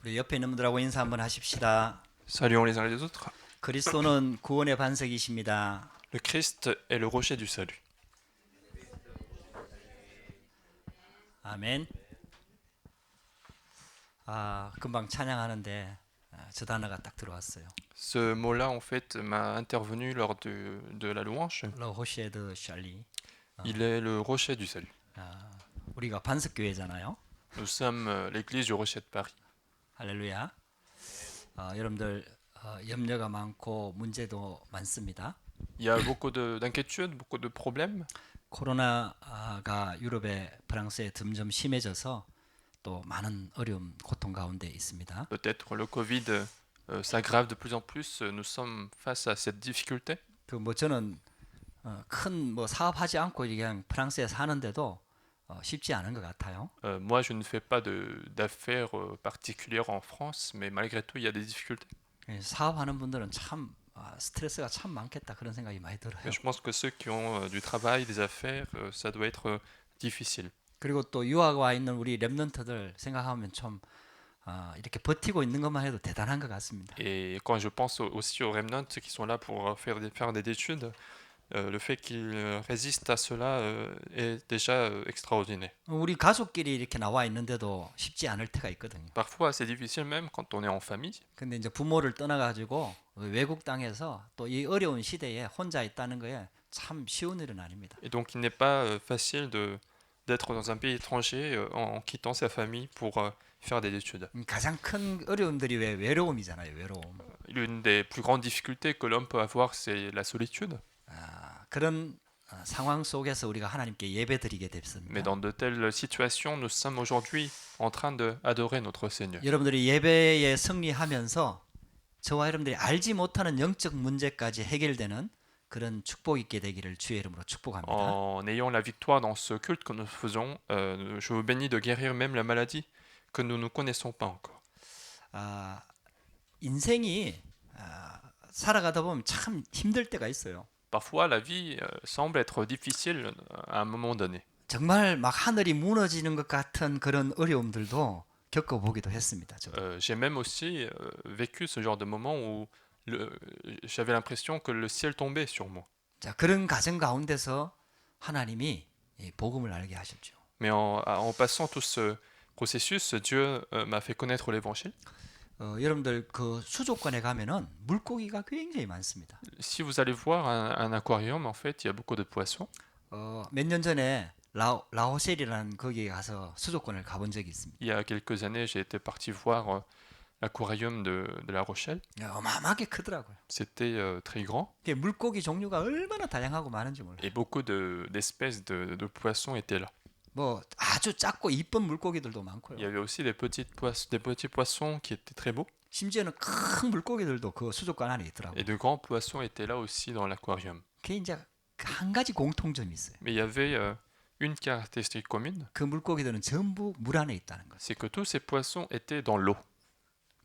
우리 옆에 있는 분들하고 인사 한번 하십시다. Saluons les uns les autres. 그리스도는 구원의 반석이십니다. Le Christ est le rocher du salut. 아멘. 금방 찬양하는데 저 단어가 딱 들어왔어요. Ce mot-là, en fait, m'a intervenu lors de la louange. 러 호시에드 샬리. Il est le rocher du salut. 우리가 반석교회잖아요. Nous sommes l'église du rocher de Paris. 할렐루야. 여러분들 염려가 많고 문제도 많습니다. Il y a beaucoup d'inquiétudes, beaucoup de problèmes. 코로나가 유럽에 프랑스에 점점 심해져서 또 많은 어려움, 고통 가운데 있습니다. Peut-être le Covid s'aggrave de plus en plus. Nous sommes face à cette difficulté. 저는 큰 사업하지 않고 그냥 프랑스에 사는데도 쉽지 않은 것 같아요. Moi, je ne fais pas d'affaires particulières en France, mais malgré tout, il y a des difficultés. 사업하는 분들은 참 스트레스가 참 많겠다 그런 생각이 많이 들어요. Et je pense que ceux qui ont du travail, des affaires, ça doit être difficile. 그리고 또 유학 와 있는 우리 랩런트들 생각하면 좀 이렇게 버티고 있는 것만 해도 대단한 것 같습니다. Et quand je pense aussi aux remnants qui sont là pour faire des études, le fait qu'ils résistent à cela est déjà extraordinaire. 우리 가족끼리 이렇게 나와 있는데도 쉽지 않을 때가 있거든요. Parfois, c'est difficile même quand on est en famille. 근데 이제 부모를 떠나가지고 외국 땅에서 또 이 어려운 시대에 혼자 있다는 거에 참 쉬운 일은 아닙니다. Et donc, il n'est pas facile d'être dans un pays étranger en quittant sa famille pour faire des études. 가장 큰 어려움들이 왜 외로움이잖아요. 외로움. L'une des plus grandes difficultés que l'homme peut avoir, c'est la solitude. 그런 상황 속에서 우리가 하나님께 예배드리게 됐습니다. Mais dans de telles situations, nous sommes aujourd'hui en train d'adorer notre Seigneur. 여러분들이 예배에 승리하면서 저와 여러분들이 알지 못하는 영적 문제까지 해결되는 그런 축복 있게 되기를 주의 이름으로 축복합니다. En ayant la victoire dans ce culte que nous faisons, je vous bénis de guérir même la maladie que nous ne connaissons pas encore. 인생이 살아가다 보면 참 힘들 때가 있어요. Parfois, la vie semble être difficile à un moment donné. 정말 막 하늘이 무너지는 것 같은 그런 어려움들도 겪어보기도 했습니다. J'ai même aussi vécu ce genre de moment où j'avais l'impression que le ciel tombait sur moi. 자, 그런 가정 가운데서 하나님이 이 복음을 알게 하셨죠. Mais en passant tout ce processus, Dieu m'a fait connaître l'évangile. 여러분들 그 수족관에 가면은 물고기가 굉장히 많습니다. Si vous allez voir un aquarium, en fait, il y a beaucoup de poissons. 몇 년 전에 라오셀이라는 거기에 가서 수족관을 가본 적이 있습니다. Il y a quelques années, j'ai été parti voir l'aquarium de La Rochelle. 어마어마하게 크더라고요. C'était très grand 물고기 종류가 얼마나 다양하고 많은지 몰라요. et beaucoup d'espèces de poissons étaient là. 뭐 아주 작고 이쁜 물고기들도 많고요. Il y avait aussi des petits poissons qui étaient très beaux 심지어는 큰 물고기들도 그 수족관 안에 있더라고요. et de grands poissons étaient là aussi dans l'aquarium. 그게 이제 한 가지 공통점이 있어요. Mais il y avait une caractéristique commune, 그 물고기들은 전부 물 안에 있다는 거죠. c'est que tous ces poissons étaient dans l'eau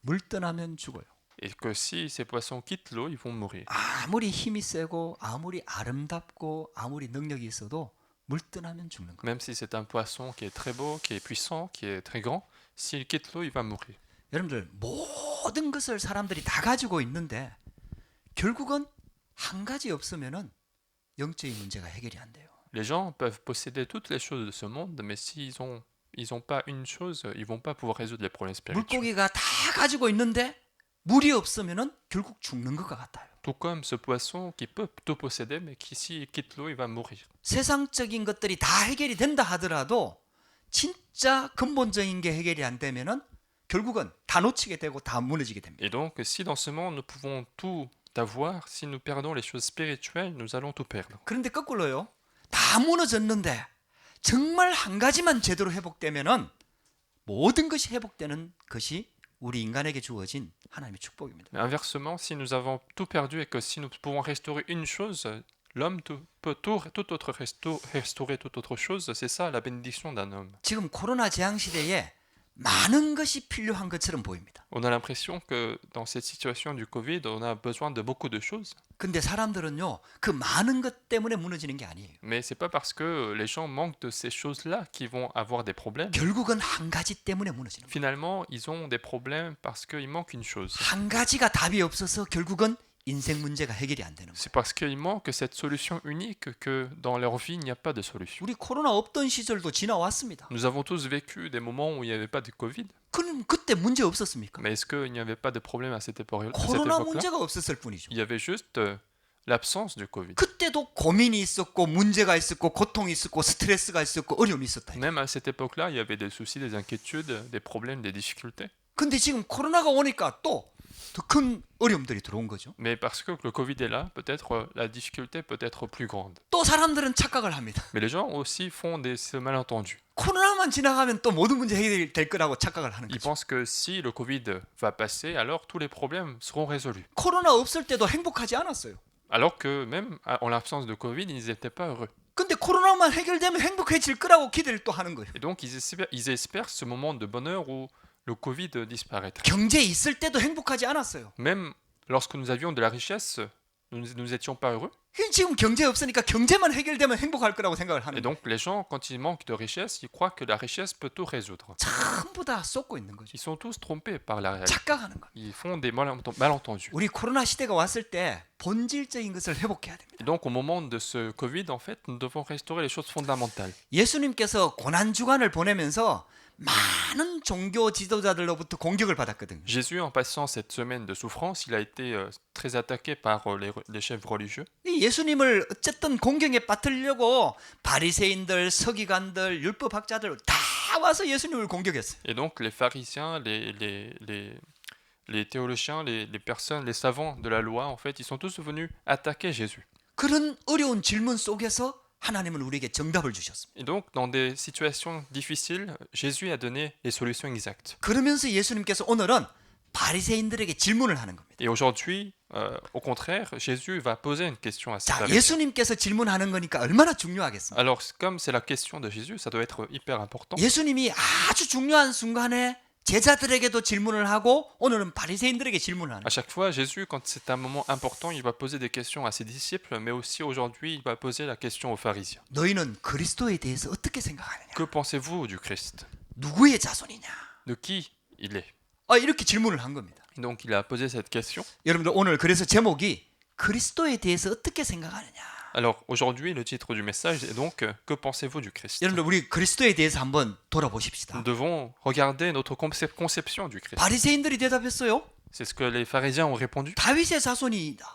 물 떠나면 죽어요. et que si ces poissons quittent l'eau, ils vont mourir. 아무리 힘이 세고 아무리 아름답고 아무리 능력이 있어도 물 떠나면 죽는 거예요. Même si c'est un poisson qui est très beau, qui est puissant, qui est très grand, s'il quitte l'eau, il va mourir. 여러분들 모든 것을 사람들이 다 가지고 있는데 결국은 한 가지 없으면은 영적인 문제가 해결이 안 돼요. Les gens peuvent posséder toutes les choses de ce monde, mais ils ont pas une chose, ils vont pas pouvoir résoudre les problèmes spirituels. 물고기가 다 가지고 있는데 물이 없으면은 결국 죽는 것 같아요. Tout comme ce poisson qui peut tout posséder, mais qui s'il quitte l'eau, il va mourir. 세상적인 것들이 다 해결이 된다 하더라도 진짜 근본적인 게 해결이 안 되면은 결국은 다 놓치게 되고 다 무너지게 됩니다. Et donc, si dans ce monde nous pouvons tout avoir, si nous perdons les choses spirituelles, nous allons tout perdre. 그런데 거꾸로요. 다 무너졌는데 정말 한 가지만 제대로 회복되면은 모든 것이 회복되는 것이 우리 인간에게 주어진 하나님의 축복입니다. Mais inversement, si nous avons tout perdu et que si nous pouvons restaurer une chose, l'homme peut restaurer toute autre chose. C'est ça la bénédiction d'un homme. 지금 코로나 재앙 시대에 많은 것이 필요한 것처럼 보입니다. On a l'impression que dans cette situation du Covid, on a besoin de beaucoup de choses. 근데 사람들은요, 그 많은 것 때문에 무너지는 게 아니에요. Mais c'est pas parce que les gens manquent de ces choses-là qu'ils vont avoir des problèmes. 결국은 한 가지 때문에 무너지는 거예요. Finalement, ils ont des problèmes parce qu'il manque une chose. 한 가지가 답이 없어서 결국은 인생 문제가 해결이 안 되는 거예요. C'est parce qu'il manque cette solution unique que dans leur vie, il n'y a pas de solution. 우리 코로나 없던 시절도 지나왔습니다. Nous avons tous vécu des moments où il n'y avait pas de Covid. 그럼 그때 문제 없었습니까? Mais est-ce qu'il n'y avait pas de problème à cette époque-là? 코로나 문제가 없었을 뿐이죠. Il y avait juste l'absence du Covid. 그때도 고민이 있었고 문제가 있었고 고통이 있었고 스트레스가 있었고 어려움이 있었다. Même à cette époque-là, il y avait des soucis, des inquiétudes, des problèmes, des difficultés. 근데 지금 코로나가 오니까 또 더 큰 어려움들이 들어온 거죠. Mais parce que le Covid est là, peut-être la difficulté peut être plus grande. 또 사람들은 착각을 합니다. Mais les gens aussi font ce malentendu. 코로나만 지나가면 또 모든 문제 해결이 될 거라고 착각을 하는 Ils 거죠. pensent que si le Covid va passer, alors tous les problèmes seront résolus. 코로나 없을 때도 행복하지 않았어요. Alors que même en l'absence de Covid, ils n'étaient pas heureux. 근데 코로나만 해결되면 행복해질 거라고 기대를 또 하는 거예요. Et donc ils espèrent ce moment de bonheur où le Covid disparaîtra. 경제 있을 때도 행복하지 않았어요. Même lorsque nous avions de la richesse, nous étions pas heureux. 지금 경제 없으니까 경제만 해결되면 행복할 거라고 생각을 하는 Et 거예요. donc les gens, quand ils manquent de richesse, ils croient que la richesse peut tout résoudre. 전부 다 쏟고 있는 거죠. Ils sont tous trompés par la réalité. 착각하는 거예요. Ils font des malentendus. 우리 코로나 시대가 왔을 때 본질적인 것을 회복해야 됩니다. Et donc au moment de ce Covid, en fait, nous devons restaurer les choses fondamentales. 예수님께서 고난 주간을 보내면서 많은 종교 지도자들로부터 공격을 받았거든요. Jésus, en passant cette semaine de souffrance, il a été très attaqué par les chefs religieux. 이 예수님을 어쨌든 공경에 빠뜨리려고 바리새인들, 서기관들, 율법학자들 다 와서 예수님을 공격했어요. Et donc les pharisiens, les théologiens, les personnes, les savants de la loi, en fait, ils sont tous venus attaquer Jésus. 그런 어려운 질문 속에서 하나님은 우리에게 정답을 주셨습니다. Et donc, dans des situations difficiles, Jésus a donné les solutions exactes. 그러면서 예수님께서 오늘은 바리새인들에게 질문을 하는 겁니다. Et aujourd'hui, au contraire, Jésus va poser une question à ces 자, pharisiens. 예수님께서 질문하는 거니까 얼마나 중요하겠습니까? Alors, comme c'est la question de Jésus, ça doit être hyper important. 예수님이 아주 중요한 순간에 제자들에게도 질문을 하고 오늘은 바리새인들에게 질문을 하는 À chaque fois, Jésus, quand c'est un moment important, il va poser des questions à ses disciples, mais aussi aujourd'hui, il va poser la question aux pharisiens. 너희는 그리스도에 대해서 어떻게 생각하느냐? Que pensez-vous du Christ? 누구의 자손이냐? De qui il est? 이렇게 질문을 한 겁니다. Et donc, il a posé cette question. 여러분들 오늘 그래서 제목이 그리스도에 대해서 어떻게 생각하느냐? Alors, aujourd'hui, le titre du message est donc Que pensez-vous du Christ? 여러분들 우리 그리스도에 대해서 한번 돌아보십시다. Nous devons regarder notre conception du Christ. 바리새인들이 대답했어요. C'est ce que les pharisiens ont répondu. 다윗의 자손이다.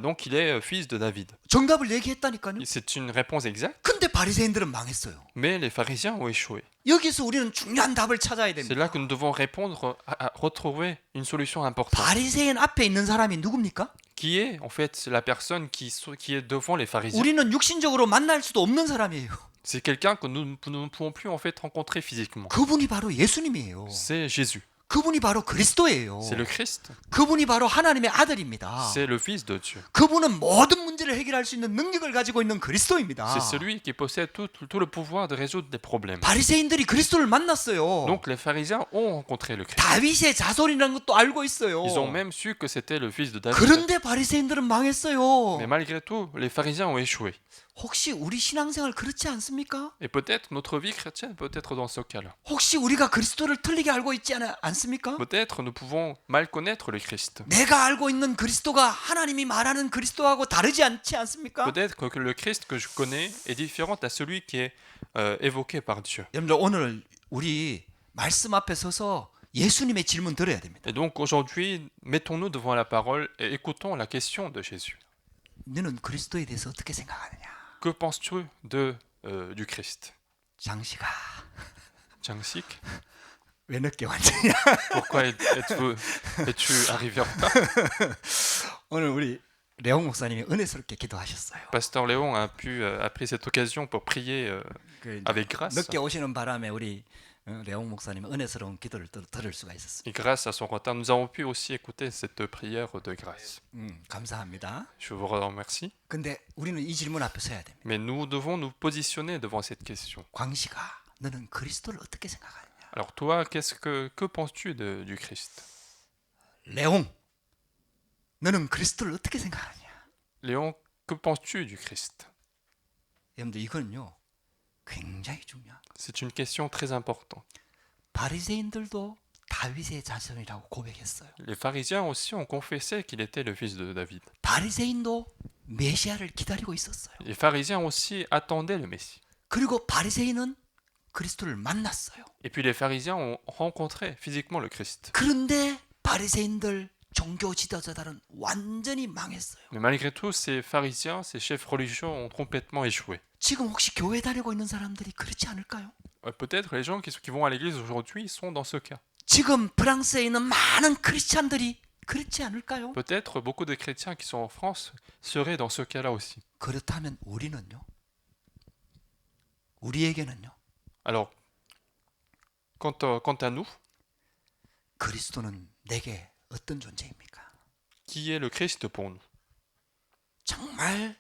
Donc, il est fils de David. 정답을 얘기했다니까요. C'est une réponse exacte, 근데 바리새인들은 망했어요. mais les pharisiens ont échoué. 여기서 우리는 중요한 답을 찾아야 C'est 됩니다. là que nous devons répondre à retrouver une solution importante. 바리새인 앞에 있는 사람이 누굽니까? Qui est en fait la personne qui est devant les pharisiens? 우리는 육신적으로 만날 수도 없는 사람이에요. C'est quelqu'un que nous ne pouvons plus en fait rencontrer physiquement. 그분이 바로 예수님이에요. C'est Jésus. 그분이 바로 그리스도예요. C'est le Christ. 그분이 바로 하나님의 아들입니다. C'est le Fils de Dieu. 그분은 모든 문제를 해결할 수 있는 능력을 가지고 있는 그리스도입니다. C'est celui qui possède tout le pouvoir de résoudre des problèmes. 바리새인들이 그리스도를 만났어요. Donc les pharisiens ont rencontré le Christ. 다윗의 자손이라는 것도 알고 있어요. Ils ont même su que c'était le fils de David. 그런데 바리새인들은 망했어요. Mais malgré tout, les pharisiens ont échoué. 혹시 우리 신앙생활 그렇지 않습니까? Et peut-être notre vie chrétienne peut être dans ce cas-là. 혹시 우리가 그리스도를 틀리게 알고 있지 않습니까? Peut-être nous pouvons mal connaître le Christ. 내가 알고 있는 그리스도가 하나님이 말하는 그리스도하고 다르지 않지 않습니까? Peut-être que le Christ que je connais est différent à celui qui est évoqué par Dieu. 여러분들 오늘 우리 말씀 앞에 서서 예수님의 질문 들어야 됩니다. Et donc aujourd'hui, mettons-nous devant la parole et écoutons la question de Jésus. 너는 그리스도에 대해서 어떻게 생각하느냐? Que penses-tu du Christ? 장시가 Jangsik, 왜 늦게 왔느냐? pourquoi es-tu arrivé en retard? 오늘 우리 레옹 목사님이 은혜스럽게 기도하셨어요. Pasteur Léon a pris cette occasion pour prier 그 avec grâce. 늦게 오시는 바람에 우리 레옹 목사님은 은혜스러운 기도를 들을 수가 있었습니다. Et grâce à son retard, nous avons pu aussi écouter cette prière de grâce. 감사합니다. Je vous remercie. 근데 우리는 이 질문 앞에 서야 됩니다. Mais nous devons nous positionner devant cette question. 광시가 너는 그리스도를 어떻게 생각하느냐? Alors toi, que penses-tu du Christ? 레옹, 너는 그리스도를 어떻게 생각하냐? Léon, que penses-tu du Christ? 여러분들 이거는요 굉장히 중요한. C'est une question très importante. 바리새인들도 다윗의 자손이라고 고백했어요. Les pharisiens aussi ont confessé qu'il était le fils de David. 바리새인도 메시아를 기다리고 있었어요. Les pharisiens aussi attendaient le Messie. 그리고 바리새인은 그리스도를 만났어요. Et puis les pharisiens ont rencontré physiquement le Christ. 그런데 바리새인들 종교 지도자들은 완전히 망했어요. Mais malgré tout, ces pharisiens, ces chefs religieux ont complètement échoué. 지금 혹시 교회 다니고 있는 사람들이 그렇지 않을까요? Peut-être les gens qui vont à l'église aujourd'hui sont dans ce cas. 지금 프랑스에 있는 많은 크리스찬들이 그렇지 않을까요? Peut-être beaucoup de chrétiens qui sont en France seraient dans ce cas-là aussi. 그렇다면 우리는요? 우리에게는요? Alors, quant à nous, 그리스도는 내게 어떤 존재입니까? qui est le Christ pour nous? 정말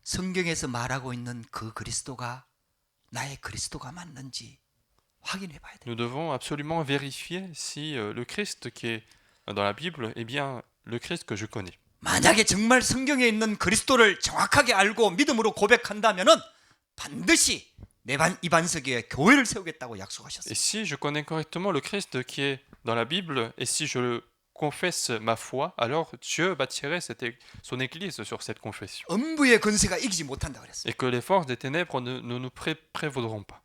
성경에서 말하고 있는 그 그리스도가 나의 그리스도가 맞는지 확인해 봐야 돼요. Nous devons absolument vérifier si le Christ qui est dans la Bible est bien le Christ que je connais. 만약에 정말 성경에 있는 그리스도를 정확하게 알고 믿음으로 고백한다면은 반드시 이 반석에 교회를 세우겠다고 약속하셨어요. Et si je connais correctement le Christ qui est dans la Bible, et si je confesse ma foi, alors Dieu bâtirait son église sur cette confession. 음부의 권세가 이기지 못한다 그랬어요. Et que les forces des ténèbres ne nous prévaudront pas.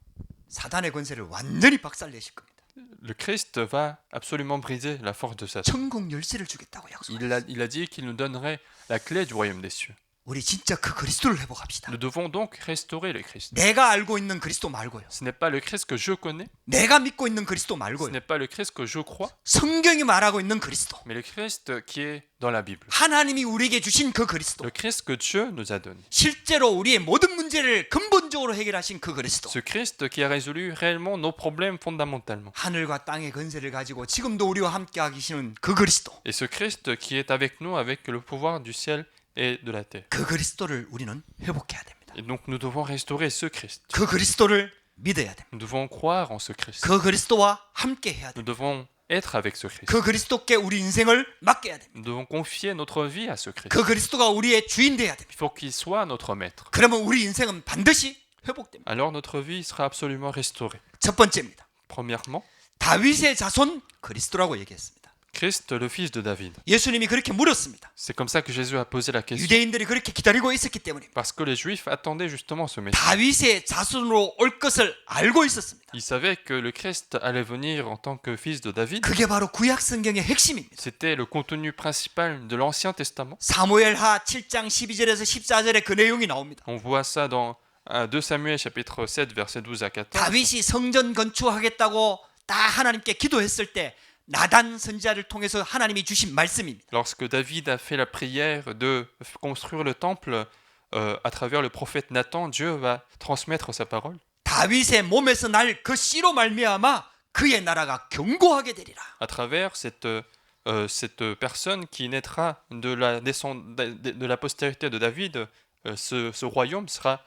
사단의 권세를 완전히 박살내실 겁니다. Le Christ va absolument briser la force de Satan. 천국 열쇠를 주겠다고 약속했어요. Il a dit qu'il nous donnerait la clé du royaume des cieux. 우리 진짜 그 그리스도를 회복합시다. Nous devons donc restaurer le Christ. 내가 알고 있는 그리스도 말고요. Ce n'est pas le Christ que je connais, 내가 믿고 있는 그리스도 ce 말고요. n'est pas le Christ que je crois, 성경이 말하고 있는 그리스도. mais le Christ qui est dans la Bible. 하나님이 우리에게 주신 그 그리스도. Le Christ que Dieu nous a donné. 실제로 우리의 모든 문제를 근본적으로 해결하신 그 그리스도. Ce Christ qui a résolu réellement nos problèmes fondamentalement. 하늘과 땅의 권세를 가지고 지금도 우리와 함께 하시는 그 그리스도. Et ce Christ qui est avec nous avec le pouvoir du ciel et de la terre. 그 그리스도를 우리는 회복해야 됩니다. Et donc nous devons restaurer ce Christ. 그 그리스도를 믿어야 됩니다. Nous devons croire en ce Christ. 그 그리스도와 함께 해야 됩니다. Nous devons être avec ce Christ. 그 그리스도께 우리 인생을 맡겨야 됩니다. Nous devons confier notre vie à ce Christ. 그 그리스도가 우리의 주인 돼야 됩니다. Il faut qu'il soit notre maître. 그러면 우리 인생은 반드시 회복됩니다. Alors notre vie sera absolument restaurée. 첫 번째입니다. Premièrement, 다윗의 자손 그리스도라고 얘기했습니다. Christ, le fils de David. 예수님이 그렇게 물었습니다. C'est comme ça que Jésus a posé la question. 유대인들이 그렇게 기다리고 있었기 때문입니다. Parce que les Juifs attendaient justement ce Messie. 다윗의 자손으로 올 것을 알고 있었습니다. Ils savaient que le Christ allait venir en tant que fils de David. 그게 바로 구약 성경의 핵심입니다. C'était le contenu principal de l'Ancien Testament. 사무엘하 7장 12절에서 14절에 그 내용이 나옵니다. On voit ça dans 2 Samuel chapitre 7 verset 12 à 14. 다윗이 성전 건축하겠다고 다 하나님께 기도했을 때 나단 선지자를 통해서 하나님이 주신 말씀입니다. Lorsque David a fait la prière de construire le temple à travers le prophète Nathan, Dieu va transmettre sa parole. 다윗의 몸에서 날 그 씨로 말미암아 그의 나라가 견고하게 되리라. À travers cette personne qui naîtra de la postérité de David, ce royaume sera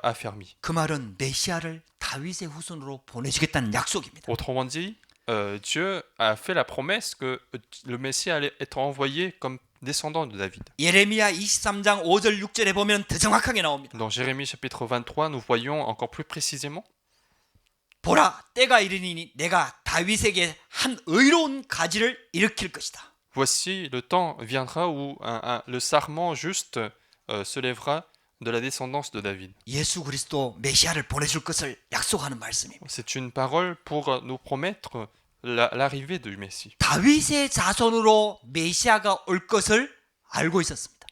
affermi. 그 말은 메시아를 다윗의 후손으로 보내주겠다는 약속입니다. Autrement dit, Dieu a fait la promesse que le Messie allait être envoyé comme descendant de David. 예레미야 23장 5절 6절에 보면 더 정확하게 나옵니다. Dans Jérémie chapitre 23, nous voyons encore plus précisément. 보라, 때가 이르니 내가 다윗에게 한 의로운 가지를 일으킬 것이다. Voici, le temps viendra où le sarment juste se lèvera de la descendance de David. 예수 그리스도 메시아를 보내줄 것을 약속하는 말씀입니다. C'est une parole pour nous promettre l'arrivée du Messie. 다윗의 자손으로 메시아가 올 것을 알고 있었습니다.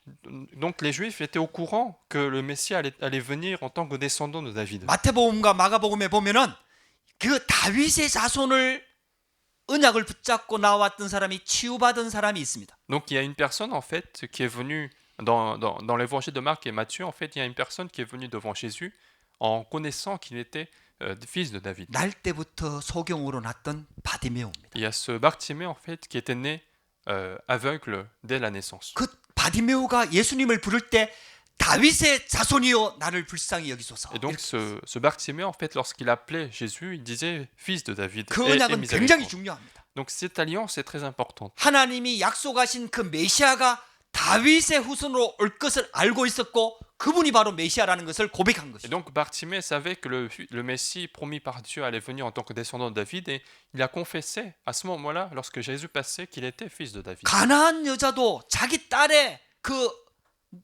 Donc les Juifs étaient au courant que le Messie allait venir en tant que descendant de David. 마태복음과 마가복음에 보면은 그 다윗의 자손을 언약을 붙잡고 나왔던 사람이 치유받은 사람이 있습니다. Donc il y a une personne en fait qui est venue dans l'évangile de Marc et Matthieu, en fait, il y a une personne qui est venue devant Jésus en connaissant qu'il était fils de David. 날 때부터 소경으로 났던 바디메오입니다. Il y a ce Bartimée en fait qui était né aveugle dès la naissance. 그 바디메오가 예수님을 부를 때 다윗의 자손이여 나를 불쌍히 여기소서. Et donc 이렇게 ce Bartimée, en fait, lorsqu'il appelait Jésus, il disait fils de David 그 et 언약은 굉장히 miséricorde. 중요합니다. Donc cette alliance est très importante. 하나님이 약속하신 그 메시아가 다윗의 후손으로 올 것을 알고 있었고 그분이 바로 메시아라는 것을 고백한 Et 것이죠. donc Bartimée savait que le Messie promis par Dieu allait venir en tant que descendant de David et il a confessé à ce moment-là, lorsque Jésus passait, qu'il était fils de David. 가나안 여자도 자기 딸의 그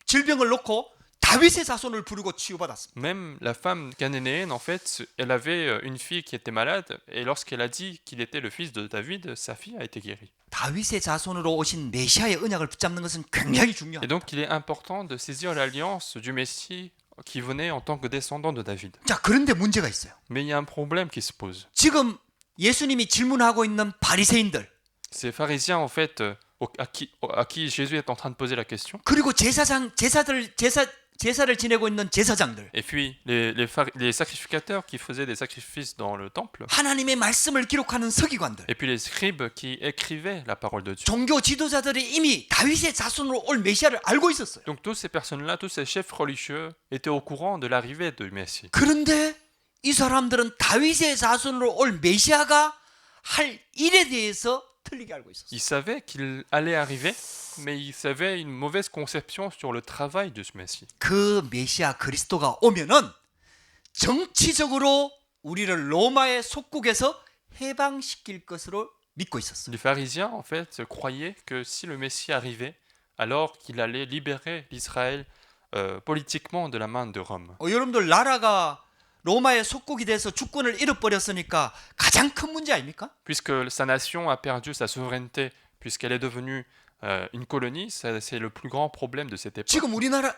질병을 놓고 다윗의 자손을 부르고 치유받았습니다. Même la femme cananéenne, en fait, elle avait une fille qui était malade et lorsqu'elle a dit qu'il était le fils de David, sa fille a été guérie. 다윗의 자손으로 오신 메시아의 언약을 붙잡는 것은 굉장히 Et 중요합니다. donc il est important de saisir l'alliance du Messie qui venait en tant que descendant de David. 자, 그런데 문제가 있어요. Mais il y a un problème qui se pose. 지금 예수님이 질문하고 있는 바리새인들 Ces pharisiens, en fait, à qui Jésus est en train de poser la question, 그리고 제사를 지내고 있는 제사장들 et puis les sacrificateurs qui faisaient des sacrifices dans le temple, 하나님의 말씀을 기록하는 서기관들 et puis les scribes qui écrivaient la parole de Dieu. 종교 지도자들이 이미 다윗의 자손으로 올 메시아를 알고 있었어요. Donc toutes ces personnes-là, tous ces chefs religieux étaient au courant de l'arrivée du Messie. 그런데 이 사람들은 다윗의 자손으로 올 메시아가 할 일에 대해서 틀리게 알고 있었어요. Ils savaient qu'il allait arriver, mais ils avaient une mauvaise conception sur le travail de ce Messie. 그 메시아 그리스도가 오면은 정치적으로 우리를 로마의 속국에서 해방시킬 것으로 믿고 있었어요. Les pharisiens, en fait, croyaient que si le Messie arrivait, alors qu'il allait libérer l'Israël politiquement de la main de Rome. 여러분들 나라가 로마의 속국이 돼서 주권을 잃어버렸으니까 가장 큰 문제 아닙니까? Puisque sa nation a perdu sa souveraineté, puisqu'elle est devenue une colonie, c'est le plus grand problème de cette époque.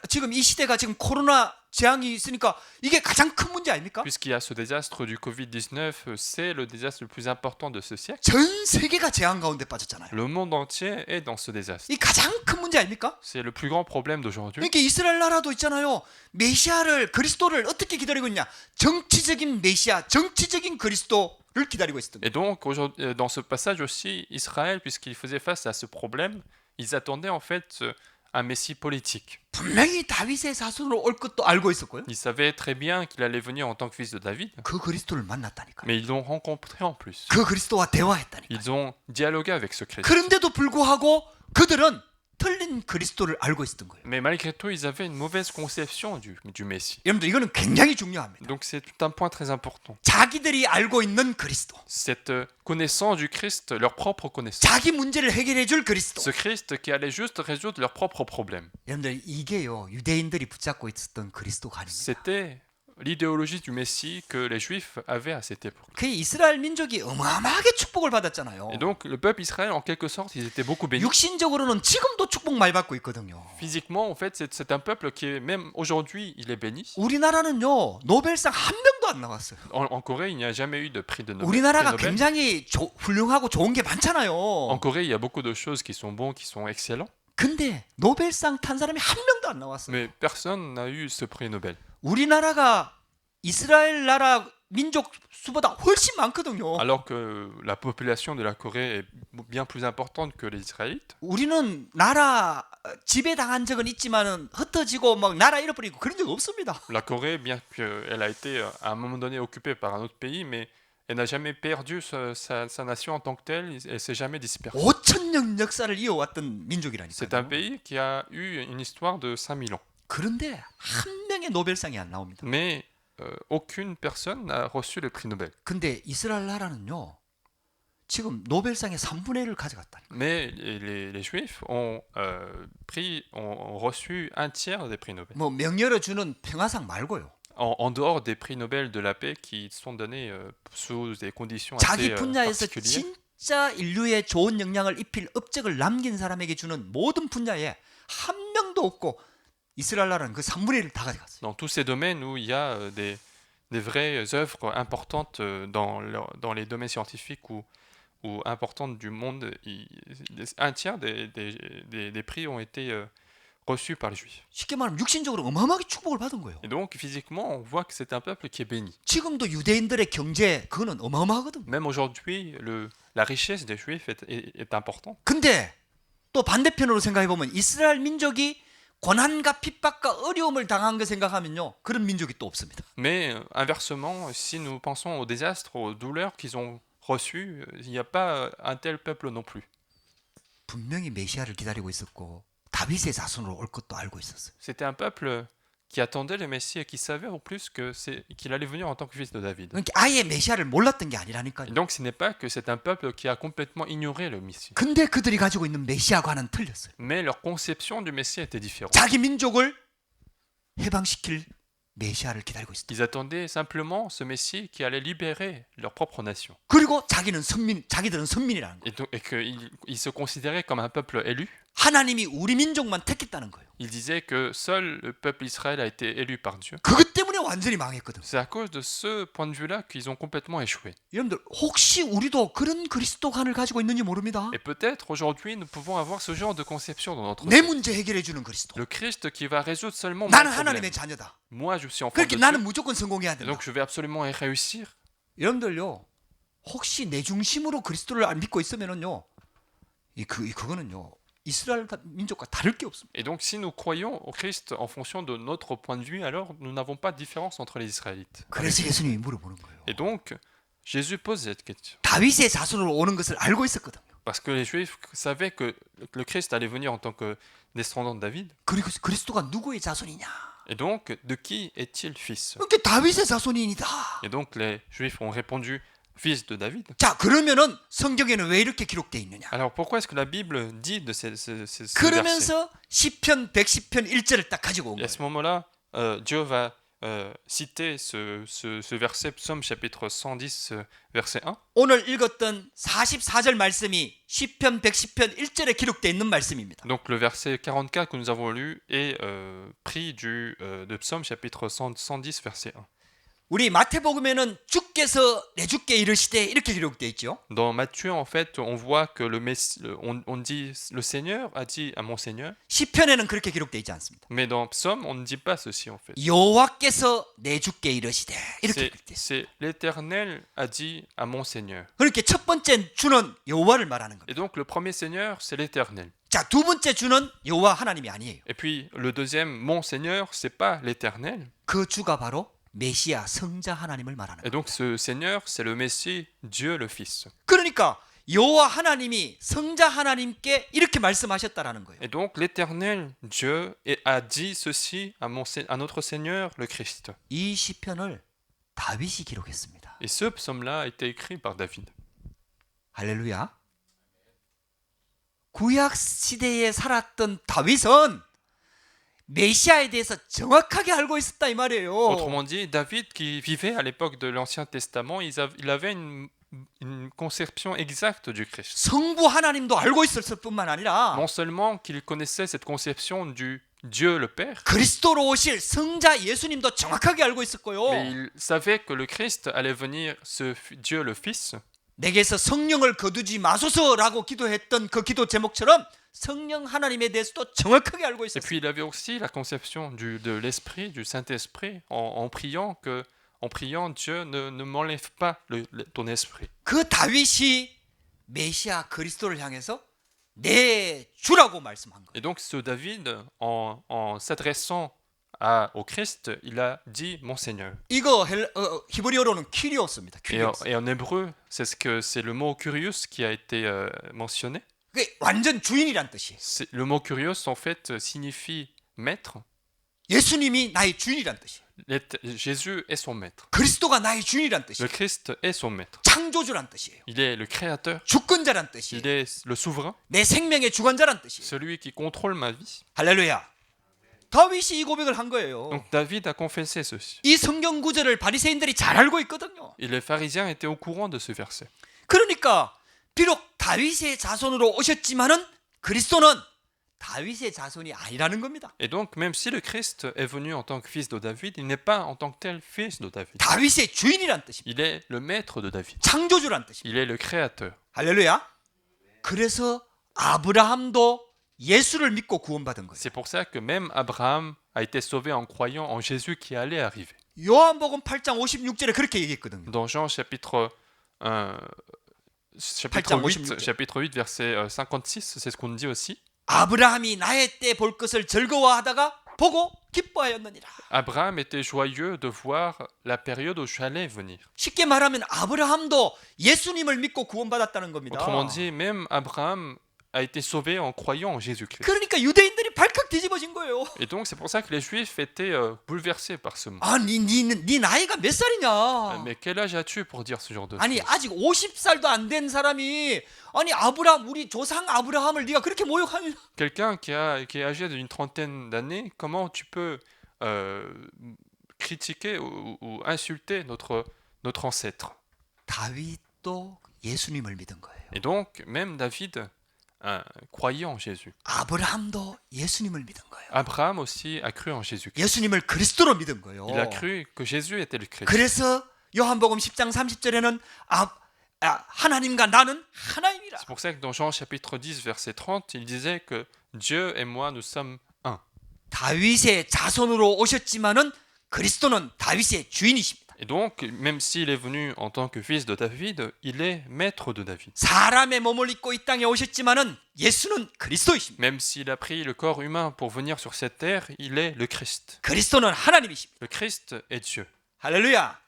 지금 이 시대가 지금 코로나 재앙이 있으니까 이게 가장 큰 문제 아닙니까? Puisqu'il y a ce désastre du Covid-19, c'est le désastre le plus important de ce siècle. 전 세계가 재앙 가운데 빠졌잖아요. Le monde entier est dans ce désastre. 이 가장 큰 문제 아닙니까? C'est le plus grand problème d'aujourd'hui. 그러니까 이스라엘 나라도 있잖아요. 메시아를 그리스도를 어떻게 기다리고 있냐? 정치적인 메시아, 정치적인 그리스도를 기다리고 있었던 Et 거예요. donc, dans ce passage aussi, Israël, puisqu'il faisait face à ce problème, ils attendaient en fait un messie politique. 분명히 다윗의 자손으로 올 것도 알고 있었고요. Ils savaient très bien qu'il allait venir en tant que fils de David, 그 그리스도를 만났다니까요. mais ils l'ont rencontré en plus. 그 그리스도와 대화했다니까요. Ils ont dialogué avec ce Christ. 그런데도 불구하고 그들은 틀린 그리스도를 알고 있었던 거예요. Mais malgré tout, ils avaient une mauvaise conception du Messie. 여러분들 이거는 굉장히 중요합니다. Donc c'est tout un point très important. 자기들이 알고 있는 그리스도, Cette connaissance du Christ, leur propre connaissance. 자기 문제를 해결해 줄 그리스도. Ce Christ qui allait juste résoudre leurs propres problèmes. 여러분들 이게요 유대인들이 붙잡고 있었던 그리스도가 아닙니다. C'était l'idéologie du Messie que les Juifs avaient à cette époque. 그 이스라엘 민족이 어마어마하게 축복을 받았잖아요. Et donc le peuple Israël, en quelque sorte, ils étaient beaucoup bénis. 육신적으로는 지금도 축복 많이 받고 있거든요. Physiquement, en fait, c'est un peuple qui est, même aujourd'hui, il est béni. 우리나라는요 노벨상 한 명도 안 나왔어요. En Corée, il n'y a jamais eu de prix de Nobel. 우리나라가 prix Nobel. 굉장히 훌륭하고 좋은 게 많잖아요. En Corée, il y a beaucoup de choses qui sont bons, qui sont excellents, 근데 노벨상 탄 사람이 한 명도 안 나왔어요. mais personne n'a eu ce prix Nobel. 우리나라가 이스라엘 나라 민족 수보다 훨씬 많거든요. Alors que la population de la Corée est bien plus importante que les Israélites. 우리는 나라 지배당한 적은 있지만은 흩어지고 막 나라 잃어버리고 그런 적 없습니다. La Corée, bien qu'elle a été à un moment donné occupée par un autre pays, mais elle n'a jamais perdu sa nation en tant que telle, elle s'est jamais dispersée. 5,000년 역사를 이어왔던 C'est un 민족이라니까요. pays qui a eu une histoire de 5000 ans. 그런데 한 명의 노벨상이 안 나옵니다. Mais aucune personne n'a reçu le prix Nobel. 근데 이스라엘 나라는요. 지금 노벨상의 3분의 1을 가져갔다. Mais les Juifs ont reçu un tiers des prix Nobel. 뭐 명예를 주는 평화상 말고요. En dehors des prix Nobel de la paix qui sont donnés sous des conditions 자기 assez 분야에서 particulières. 진짜 인류에 좋은 영향을 입힐 업적을 남긴 사람에게 주는 모든 분야에 한 명도 없고 이스라엘 나라는 그 3분의 1을 다 가져갔어요. Dans tous ces domaines où il y a des vraies œuvres importantes dans les domaines scientifiques ou importantes du monde, un tiers des prix ont été reçus par les Juifs. 쉽게 말하면 육신적으로 어마어마하게 축복을 받은 거예요. Et donc physiquement, on voit que c'est un peuple qui est béni. 지금도 유대인들의 경제 그거는 어마어마하거든요. Même aujourd'hui, la richesse des Juifs est importante. 근데 또 반대편으로 생각해 보면 이스라엘 민족이 고난과 핍박과 어려움을 당한 거 생각하면요, 그런 민족이 또 없습니다. Mais inversement, si nous pensons aux désastres, aux douleurs qu'ils ont reçues, il n'y a pas un tel peuple non plus. 분명히 메시아를 기다리고 있었고 다윗의 자손으로 올 것도 알고 있었어요. C'était un peuple qui attendait le Messie et qui savait en plus qu'il allait venir en tant que fils de David. 그러니까 아예 메시아를 몰랐던 게 Et 아니라니까요. donc ce n'est pas que c'est un peuple qui a complètement ignoré le Messie. 근데 그들이 가지고 있는 메시아과는 틀렸어요. Mais leur conception du Messie était différente. 자기 민족을 해방시킬 메시아를 기다리고 있었다. Ils attendaient simplement ce Messie qui allait libérer leur propre nation. 그리고 자기들은 선민이라는 거예요. Et qu'ils se considéraient comme un peuple élu. 하나님이 우리 민족만 택했다는 거예요. Ils disaient que seul le peuple Israël a été élu par Dieu. 그것 때문에 완전히 망했거든. C'est à cause de ce point de vue-là qu'ils ont complètement échoué. 여러분들 혹시 우리도 그런 그리스도관을 가지고 있는지 모릅니다. Et peut-être aujourd'hui nous pouvons avoir ce genre de conception dans notre 내 vie. 문제 해결해 주는 그리스도. Le Christ qui va résoudre seulement mon 나는 problème. 하나님의 자녀다. Moi je suis enfant 그렇게 de 나는 Dieu. 무조건 성공해야 Et 된다. donc je vais absolument y réussir. 여러분들요, 혹시 내 중심으로 그리스도를 믿고 있으면은요, 그거는요, 이스라엘 민족과 다를 게 없습니다. Et donc si nous croyons au Christ en fonction de notre point de vue, alors nous n'avons pas de différence entre les Israélites. 그래서 예수님이 물어보는 거예요. Et donc Jésus pose cette question. 다윗의 자손으로 오는 것을 알고 있었거든요. Parce que les Juifs savaient que le Christ allait venir en tant que descendant de David. 그리고 그리스도가 누구의 자손이냐? Et donc, de qui est-il fils? 그러니까 다윗의 자손이니다. Et donc, les Juifs ont répondu, fils de David. 자, 그러면은 성경에는 왜 이렇게 기록되어 있느냐? Alors, pourquoi est-ce que la Bible dit de ces versets? 그러면서 시편 110편 1절을 딱 가지고 온 Et à 거예요. ce moment-là, Dieu va citer ce verset, Psaume chapitre 110, verset 1. 오늘 읽었던 44절 말씀이 시편 110편 1절에 기록되어 있는 말씀입니다. Donc, le verset 44 que nous avons lu est pris de Psaume chapitre 110, verset 1. 우리 마태복음에는 주께서 내 주께 이르시되 이렇게 기록되어 있죠. Dans Matthieu, en fait, on voit que on dit le Seigneur a dit à mon Seigneur, 시편에는 그렇게 기록되어 있지 않습니다. mais dans Psaume, on ne dit pas ceci en fait. 여호와께서 내 주께 이르시되 이렇게 기록되어 있어요. C'est l'Éternel a dit à mon Seigneur. 그렇게 첫 번째 주는 여호와를 말하는 겁니다. Et donc le premier Seigneur, c'est l'Éternel. 자, 두 번째 주는 여호와 하나님이 아니에요. Et puis le deuxième, mon Seigneur, c'est pas l'Éternel. 그 주가 바로 메시아 성자 하나님을 말하는 Et 거예요. donc ce Seigneur, c'est le Messie, Dieu le Fils. 그러니까 여호와 하나님이 성자 하나님께 이렇게 말씀하셨다라는 거예요. Et donc l'Éternel, Dieu, a dit ceci à notre Seigneur, le Christ. 이 시편을 다윗이 기록했습니다. Et ce psaume-là a été écrit par David. 할렐루야. 구약 시대에 살았던 다윗은 메시아에 대해서 정확하게 알고 있었다 이 말이에요. Autrement dit, David qui vivait à l'époque de l'Ancien Testament, il avait une conception exacte du Christ. 성부 하나님도 알고 있었을 뿐만 아니라 Non seulement qu'il connaissait cette conception du Dieu le Père, 그리스도로 오실 성자 예수님도 정확하게 알고 있었고요. mais il savait que le Christ allait venir, Dieu le Fils. 내게서 성령을 거두지 마소서라고 기도했던 그 기도 제목처럼 성령 하나님에 대해서도 정확하게 알고 Et 있었어요. puis il avait aussi la conception de l'Esprit, du Saint-Esprit, en priant Dieu ne m'enlève pas ton esprit. 그 다윗이 메시아 그리스도를 향해서 내 주라고 말씀한 거예요. Et donc ce David, en s'adressant au Christ, il a dit mon Seigneur. 이거 히브리어로는 키리오스입니다. Et en hébreu, c'est le mot curious qui a été mentionné. 그게 완전 주인이란 뜻이에요. Le mot curious en fait signifie maître. 예수님이 나의 주인이란 뜻이에요. Jésus est son maître. 그리스도가 나의 주인이란 Le 뜻이에요. Christ est son maître. 창조주란 뜻이에요. Il est le créateur. 주권자란 뜻이에요. Il est le souverain. 내 생명의 주관자란 뜻이에요. Celui qui contrôle ma vie. 할렐루야. 다윗이 이 고백을 한 거예요. Donc David a confessé ceci. 이 성경 구절을 바리새인들이 잘 알고 있거든요. Et les pharisiens étaient au courant de ce verset. 그러니까 비록 다윗의 자손으로 오셨지만은 그리스도는 다윗의 자손이 아니라는 겁니다. Et donc même si le Christ est venu en tant que fils de David, il n'est pas en tant que tel fils de David. 다윗의 주인이란 뜻입니다. Il est le maître de David. 창조주란 뜻입니다. Il est le créateur. 할렐루야. 그래서 아브라함도 예수를 믿고 구원받은 거예요. C'est pour ça que même Abraham a été sauvé en croyant en Jésus qui allait arriver. 요한복음 8장 56절에 그렇게 얘기했거든요. Dans Jean chapitre 8, verset 56, c'est ce qu'on dit aussi. 아브라함이 나의 때 볼 것을 즐거워하다가 보고 기뻐하였느니라. Abraham était joyeux de voir la période où j'allais venir. 쉽게 말하면 아브라함도 예수님을 믿고 구원받았다는 겁니다. Autrement dit, même Abraham a été sauvé en croyant en Jésus-Christ. 그러니까 유대인들이 발칵 뒤집어진 거예요. Et donc c'est pour ça que les Juifs étaient bouleversés par ce mot. 아, 네 나이가 몇 살이냐? Mais quel âge as-tu pour dire ce genre de 아니 choses? 아직 50살도 안 된 사람이 아니 아브라함 우리 조상 아브라함을 네가 그렇게 모욕하냐? Quelqu'un qui est âgé d'une trentaine d'années, comment tu peux critiquer ou insulter notre ancêtre? 다윗도 예수님을 믿은 거예요. Et donc, même David croyait en Jésus. 아브라함도 예수님을 믿은 거예요. Abraham aussi a cru en Jésus-Christ. 예수님을 그리스도로 믿은 거예요. Il a cru que Jésus était le Christ. 그래서 요한복음 10장 30절에는 하나님과 나는 하나님이라. C'est pour ça que dans Jean chapitre 10, verset 30, il disait que Dieu et moi, nous sommes un. 다윗의 자손으로 오셨지만은 그리스도는 다윗의 주인이십니다. Et donc, même s'il est venu en tant que fils de David, il est maître de David. 사람의 몸을 입고 이 땅에 오셨지만은 예수는 그리스도이십니다. Même s'il a pris le corps humain pour venir sur cette terre, il est le Christ. 그리스도는 하나님이십니다. Le Christ est Dieu. 할렐루야.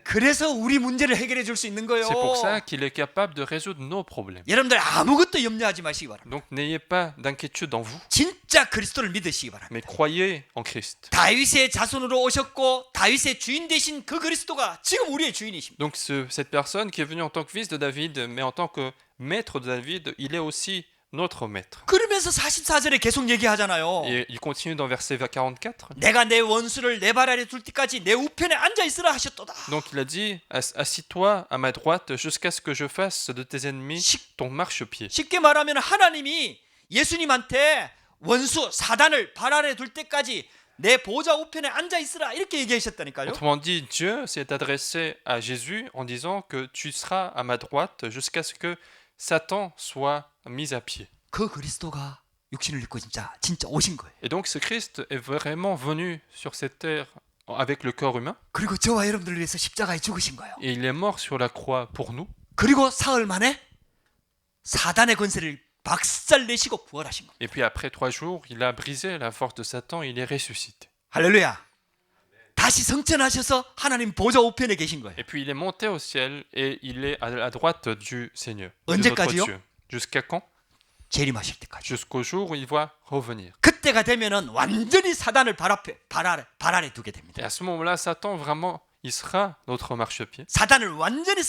그래서 우리 문제를 해결해 줄 수 있는 거예요. C'est pour ça qu'il est capable de résoudre nos problèmes. 여러분들 아무것도 염려하지 마시기 바랍니다. Donc n'ayez pas d'inquiétude en vous, 진짜 그리스도를 믿으시기 바랍니다. mais croyez en Christ. 다윗의 자손으로 오셨고 다윗의 주인 되신 그 그리스도가 지금 우리의 주인이십니다. Donc cette personne qui est venue en tant que fils de David, mais en tant que maître de David, il est aussi notre maître. 그러면서 44절에 계속 얘기하잖아요. Et il continue dans verset 44. 내가 내 원수를 내 발 아래 둘 때까지 내 우편에 앉아 있으라 하셨도다. Donc il a dit, assis-toi à ma droite jusqu'à ce que je fasse de tes ennemis ton marchepied. 쉽게 말하면 하나님이 예수님한테 원수 사단을 발 아래 둘 때까지 내 보좌 우편에 앉아 있으라 이렇게 얘기하셨다니까요. Autrement dit, Dieu s'est adressé à Jésus en disant que tu seras à ma droite jusqu'à ce que Satan soit mis à pied. 그 그리스도가 육신을 입고 진짜 오신 거예요. Et donc ce Christ est vraiment venu sur cette terre avec le corps humain. 그리고 저와 여러분들을 위해서 십자가에 죽으신 거예요. Et il est mort sur la croix pour nous. 그리고 사흘 만에 사단의 권세를 박살내시고 부활하신 겁니다. Et puis après 3 jours, il a brisé la force de Satan, il est ressuscité. 할렐루야. 다시 성천하셔서 하나님 보좌 우편에 계신 거예요. Et puis il est monté au ciel et il est à la droite du Seigneur, de 언제까지요? notre Dieu. Jusqu'à quand? 재림하실 때까지. Jusqu'au jour où il va revenir. 그때가 되면은 완전히 사단을 발 아래 두게 됩니다. Et à ce moment-là, Satan vraiment, il sera notre marchepied. 사단을 완전히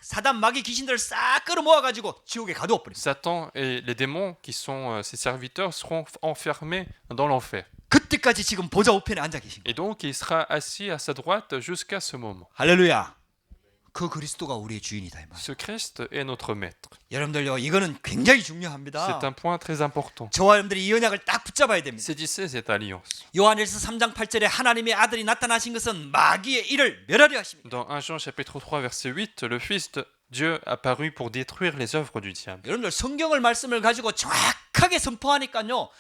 사단 마귀 귀신들을 싹 끌어모아 가지고 지옥에 가두어 버립니다. Satan et les démons qui sont ses serviteurs seront enfermés dans l'enfer. 그때까지 지금 보좌 우편에 앉아 계신 거예요. Et donc il sera assis à sa droite jusqu'à ce moment. 할렐루야. 그 그리스도가 우리의 주인이다 이 말. Ce Christ est notre maître. 여러분들요, 이거는 굉장히 C'est 중요합니다. un point très important. 저와 여러분들이 이 언약을 딱 붙잡아야 됩니다. Saisissez cette alliance. 요한일서 3장 8절에 하나님의 아들이 나타나신 것은 마귀의 일을 멸하려 하십니다. Dans 1 Jean chapitre 3 verset 8, le Fils de Dieu apparut pour détruire les œuvres du diable. 여러분들 성경을 말씀을 가지고 정확하게 선포하니까요.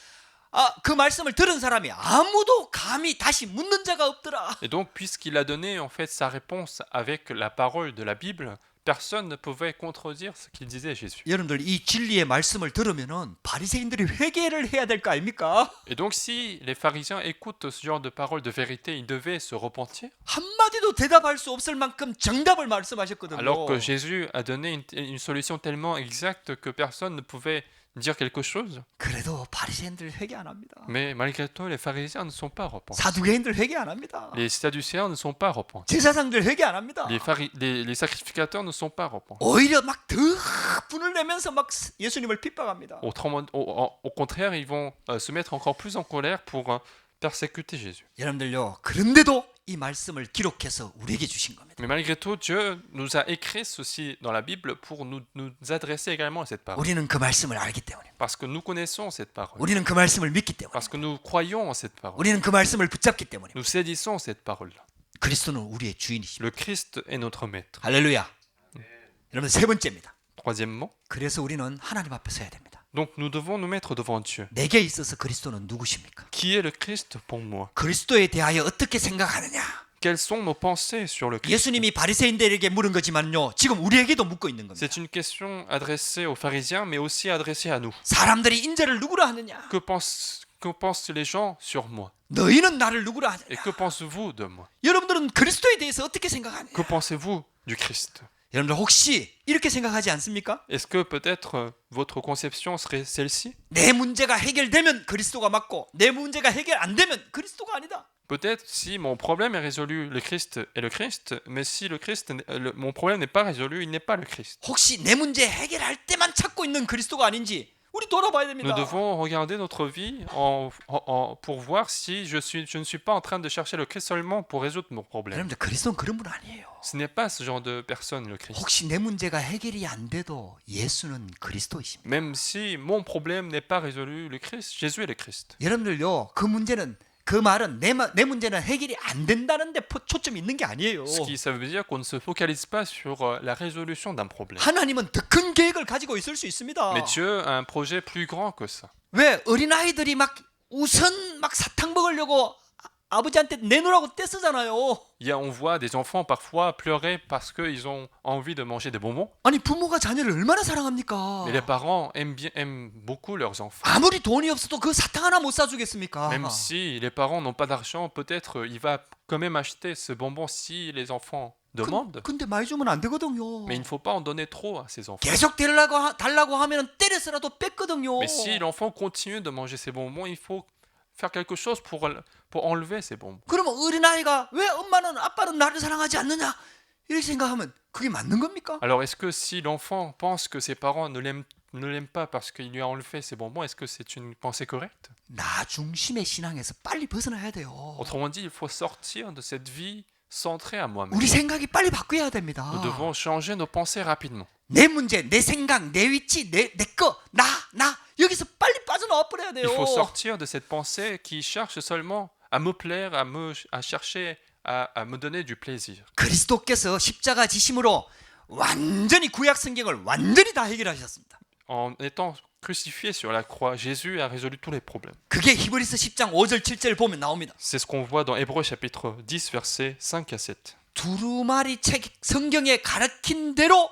그 말씀을 들은 사람이 아무도 감히 다시 묻는 자가 없더라. Et donc, puisqu'il a donné en fait sa réponse avec la parole de la Bible, personne ne pouvait contredire ce qu'il disait Jésus. 여러분들 이 진리의 말씀을 들으면은 바리새인들이 회개를 해야 될 거 아닙니까? Et donc, si les pharisiens écoutent ce genre de parole de vérité, ils devaient se repentir. 한마디도 대답할 수 없을 만큼 정답을 말씀하셨거든요. Alors que Jésus a donné une solution tellement exacte que personne ne pouvait dire quelque chose. 그래도 바리새인들 회개 안 합니다. Mais malgré tout, les pharisiens ne sont pas repentis. 사두개인들 회개 안 합니다. Les sadducéens ne sont pas repentis. 제사장들 회개 안 합니다. Les sacrificateurs ne sont pas repentis. 오히려 막 더 분을 내면서 막 예수님을 핍박합니다. Autrement, au contraire, ils vont se mettre encore plus en colère pour persécuter Jésus. 여러분들요, 그런데도 이 말씀을 기록해서 우리에게 주신 겁니다. Mais malgré tout, Dieu nous a écrit ceci dans la Bible pour nous adresser également à cette parole. 우리는 그 말씀을 알기 때문에. Parce que nous connaissons cette parole. 우리는 그 말씀을 믿기 때문에. Parce que nous croyons en cette parole. 우리는 그 말씀을 붙잡기 때문에. Nous saisissons cette parole-là. 그리스도는 우리의 주인이십니다. Le Christ est notre maître. 할렐루야. 여러분 세 번째입니다. Troisièmement, 그래서 우리는 하나님 앞에 서야 됩니다. donc nous devons nous mettre devant Dieu. 내게 있어서 그리스도는 누구십니까? Qui est le Christ pour moi? 그리스도에 대하여 어떻게 생각하느냐? Quelles sont nos pensées sur le Christ? 예수님이 바리새인들에게 물은 거지만요, 지금 우리에게도 묻고 있는 겁니다. C'est une question adressée aux pharisiens, mais aussi adressée à nous. 사람들이 인자를 누구라 하느냐? Que pensent les gens sur moi? 너희는 나를 누구라 Et 하느냐? que pensez-vous de moi? 여러분들은 그리스도에 대해서 어떻게 생각하느냐? Que pensez-vous du Christ? 여러분들 혹시 이렇게 생각하지 않습니까? Est-ce que peut-être votre conception serait celle-ci? 내 문제가 해결되면 그리스도가 맞고 내 문제가 해결 안 되면 그리스도가 아니다. Peut-être si mon problème est résolu, le Christ est le Christ, mais si mon problème n'est pas résolu, il n'est pas le Christ. 혹시 내 문제 해결할 때만 찾고 있는 그리스도가 아닌지 우리 돌아봐야 Nous 됩니다. devons regarder notre vie pour voir si je ne suis pas en train de chercher le Christ seulement pour résoudre mon problème. 여러분들 그리스도는 그런 분 아니에요. Ce n'est pas ce genre de personne, le Christ. 혹시 내 문제가 해결이 안 돼도 예수는 그리스도이십니다. Même si mon problème n'est pas résolu, le Christ, Jésus est le Christ. 여러분들요, 그 말은 내 문제는 해결이 안 된다는데 초점이 있는 게 아니에요. Ça veut dire qu'on ne se focalise pas sur la résolution d'un problème. 하나님은 더 큰 계획을 가지고 있을 수 있습니다. Mais Dieu a un projet plus grand que ça. 왜 어린아이들이 막 우선 막 사탕 먹으려고 아버지한테 내놓으라고 떼쓰잖아요. On voit des enfants parfois pleurer parce qu'ils ont envie de manger des bonbons. 아니 부모가 자녀를 얼마나 사랑합니까? Mais les parents aiment beaucoup leurs enfants. 아무리 돈이 없어도 그 사탕 하나 못 사주겠습니까? Même si les parents n'ont pas d'argent, peut-être il va quand même acheter ce bonbon si les enfants demandent. 근데 많이 주면 안 되거든요. Mais il ne faut pas en donner trop à ces enfants. 계속 달라고 하면 때려서라도 뺐거든요. Mais si l'enfant continue de manger ces bonbons, il faut faire quelque chose pour enlever ces bonbons. 그러면 어린아이가 왜 엄마는 아빠는 나를 사랑하지 않느냐 이렇게 생각하면 그게 맞는 겁니까? Alors est-ce que si l'enfant pense que ses parents ne l'aiment pas parce qu'il lui a enlevé ses bonbons, est-ce que c'est une pensée correcte? 나 중심의 신앙에서 빨리 벗어나야 돼요. Autrement dit, il faut sortir de cette vie centrée à moi-même. 우리 생각이 빨리 바뀌어야 됩니다. Nous devons changer nos pensées rapidement. 내 문제, 내 생각, 내 위치, 내 거, 나 여기서 빨리 빠져나와 버려야 돼요. Il faut sortir de cette pensée qui cherche seulement à me plaire, à chercher à me donner du plaisir. 그리스도께서 십자가 지심으로 완전히 구약 성경을 완전히 다 해결하셨습니다. En étant crucifié sur la croix, Jésus a résolu tous les problèmes. 그게 히브리서 10장 5절 7절 보면 나옵니다. C'est ce qu'on voit dans Hébreux chapitre 10 versets 5 à 7. 두루마리 책 성경에 가르친 대로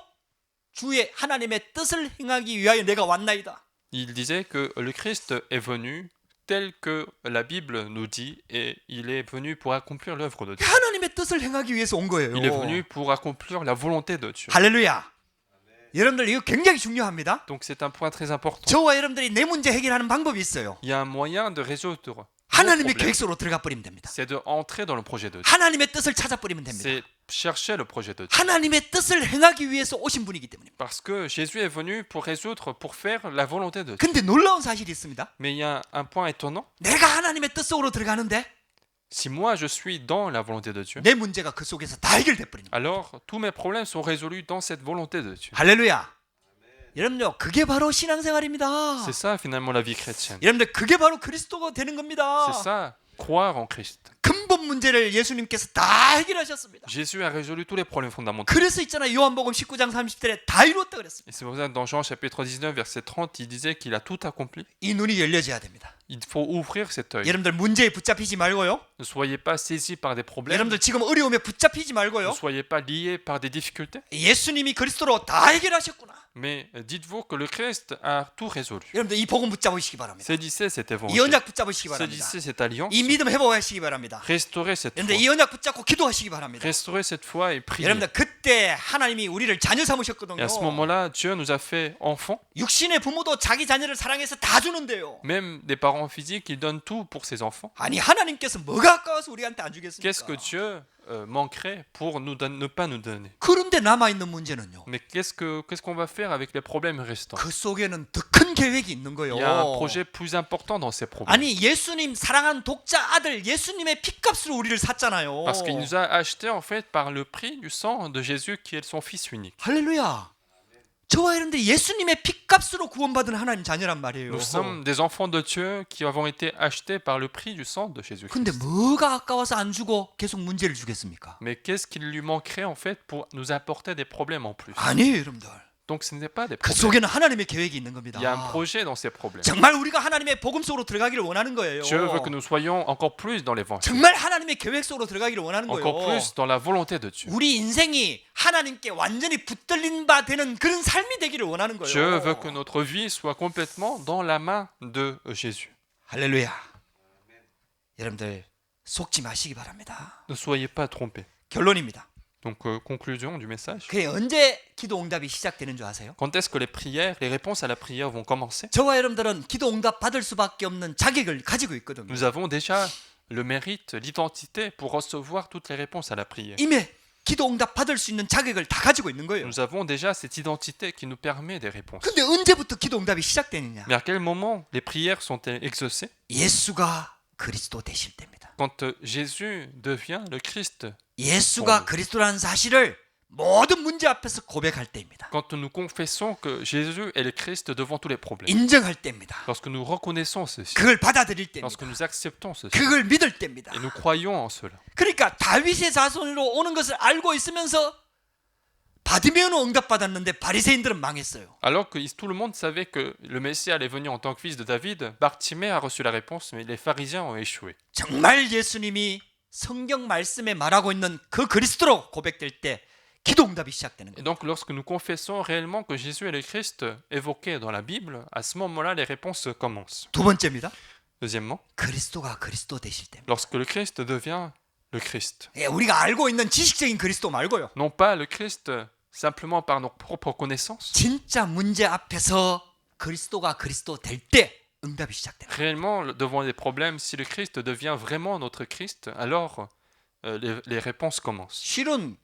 주의 하나님의 뜻을 행하기 위하여 내가 왔나이다. Il disait que le Christ est venu tel que la Bible nous dit et il est venu pour accomplir l'œuvre de Dieu. 하나님의 뜻을 행하기 위해서 온 거예요. Il est venu pour accomplir la volonté de Dieu. 할렐루야. 여러분들 이거 굉장히 중요합니다. Donc c'est un point très important. 저와 여러분들이 내 문제 해결하는 방법이 있어요. Il y a un moyen de résoudre 하나님의 le problème. 계획 속으로 들어가 버리면 됩니다. C'est de entrer dans le projet de Dieu. 하나님의 뜻을 찾아 버리면 됩니다. C'est chercher le projet de Dieu. 하나님의 뜻을 행하기 위해서 오신 분이기 때문입니다. Parce que Jésus est venu pour faire la volonté de Dieu. 근데 놀라운 사실이 있습니다. Mais il y a un point étonnant. 내가 하나님의 뜻 속으로 들어가는데 Si moi je suis dans la volonté de Dieu, 내 문제가 그 속에서 다 해결돼 버립니다. alors tous mes problèmes sont résolus dans cette volonté de Dieu. 할렐루야. 여러분요, 그게 바로 신앙생활입니다. C'est ça finalement la vie chrétienne. 여러분들 그게 바로 그리스도가 되는 겁니다. C'est ça, croire en Christ. 근본 문제를 예수님께서 다 해결하셨습니다. Jésus a résolu tous les problèmes fondamentaux. 그래서 있잖아요. 요한복음 19장 30절에 다 이루었다 그랬습니다. Et c'est pour ça que dans Jean chapitre 19 verset 30, il disait qu'il a tout accompli. 이 눈이 열려져야 됩니다. Il faut ouvrir cet œil. 여러분들 문제에 붙잡히지 말고요. Ne soyez pas saisis par des problèmes. 여러분들 지금 어려움에 붙잡히지 Ne 말고요. soyez pas liés par des difficultés. 예수님이 그리스도로 다 해결하셨구나. Mais dites-vous que le Christ a tout résolu. 여러분들 이 복음 붙잡으시기 바랍니다. Saisissez cet 이 évangile. 언약 붙잡으시기 바랍니다. Saisissez cette alliance. 이 믿음 회복하시기 바랍니다. Restaurez cette 여러분들 foi. 이 언약 붙잡고 기도하시기 바랍니다. Restaurez cette foi et priez. 여러분들 그때 하나님이 우리를 자녀 삼으셨거든요. Et à ce moment-là, Dieu nous a fait enfants. 육신의 부모도 자기 자녀를 사랑해서 다 주는데요. Même des parents physiques, ils donnent tout pour ses enfants. 아니 하나님께서 뭐가 아까워서 우리한테 안 Qu'est-ce 주겠습니까? que Dieu manquerait pour ne pas nous donner? 그런데 남아있는 문제는요. Mais qu'est-ce qu'on va faire avec les problèmes restants? 그 속에는 더 큰 계획이 있는 거예요. Il y a un projet plus important dans ces problèmes. 아니 예수님 사랑한 독자 아들 예수님의 피값으로 우리를 샀잖아요. Parce qu'il nous a achetés en fait par le prix du sang de Jésus qui est son fils unique. 할렐루야. 저와 여러분들 예수님의 피값으로 구원받은 하나님 자녀란 말이에요. Nous sommes des enfants de Dieu qui avons été achetés par le prix du sang de Jésus. 근데 뭐가 아까워서 안 주고 계속 문제를 주겠습니까? Mais qu'est-ce qu'il lui manquerait en fait pour nous apporter des problèmes en plus? 아니에요, 여러분들. Donc ce n'est pas des 그 problèmes. 속에는 하나님의 계획이 있는 겁니다. Il y a un projet dans ces problèmes. 정말 우리가 하나님의 복음 속으로 들어가기를 원하는 거예요. Dieu veut que nous soyons encore plus dans l'évangile, 정말 하나님의 계획 속으로 들어가기를 원하는 encore 거예요. plus dans la volonté de Dieu. 우리 인생이 하나님께 완전히 붙들린 바 되는 그런 삶이 되기를 원하는 거예요. Dieu veut que notre vie soit complètement dans la main de Jésus. 할렐루야. 여러분들 속지 마시기 바랍니다. Ne soyez pas trompés. 결론입니다. Donc, conclusion du message. 그게 언제 기도 응답이 시작되는 줄 아세요? Quand est-ce que les réponses à la prière vont commencer? 저와 여러분들은 기도 응답 받을 수밖에 없는 자격을 가지고 있거든요. Nous avons déjà le mérite, l'identité pour recevoir toutes les réponses à la prière. 이미 기도 응답 받을 수 있는 자격을 다 가지고 있는 거예요. Nous avons déjà cette identité qui nous permet des réponses. 근데 언제부터 기도 응답이 시작되느냐? Mais à quel moment les prières sont-elles exaucées? 예수가 그리스도 되실 때입니다. Quand Jésus devient le Christ. 예수가 그리스도라는 사실을 모든 문제 앞에서 고백할 때입니다. Quand nous confessons que Jésus est le Christ devant tous les problèmes. 인정할 때입니다. Lorsque nous reconnaissons ceci. 그걸 받아들일 Lorsque 때입니다. nous acceptons ceci. 그걸 믿을 때입니다. Et nous croyons en cela. 그러니까 다윗의 자손으로 오는 것을 알고 있으면서 바디메오는 응답받았는데 바리새인들은 망했어요. Alors que tout le monde savait que le Messie allait venir en tant que fils de David, Bartimée a reçu la réponse, mais les pharisiens ont échoué. 정말 예수님이 성경 말씀에 말하고 있는 그 그리스도로 고백될 때 기도 응답이 시작되는 Et 거예요. donc lorsque nous confessons réellement que Jésus est le Christ évoqué dans la Bible, à ce moment-là, les réponses commencent. 두 번째입니다. Deuxièmement, 그리스도가 그리스도 되실 때입니다. lorsque le Christ devient le Christ. 예, 우리가 알고 있는 지식적인 그리스도 말고요. Non pas le Christ simplement par nos propres connaissances. 진짜 문제 앞에서 그리스도가 그리스도 될 때 응답이 시작되는 거예요. Réellement, devant les problèmes, si le Christ devient vraiment notre Christ, alors les réponses commencent. 실은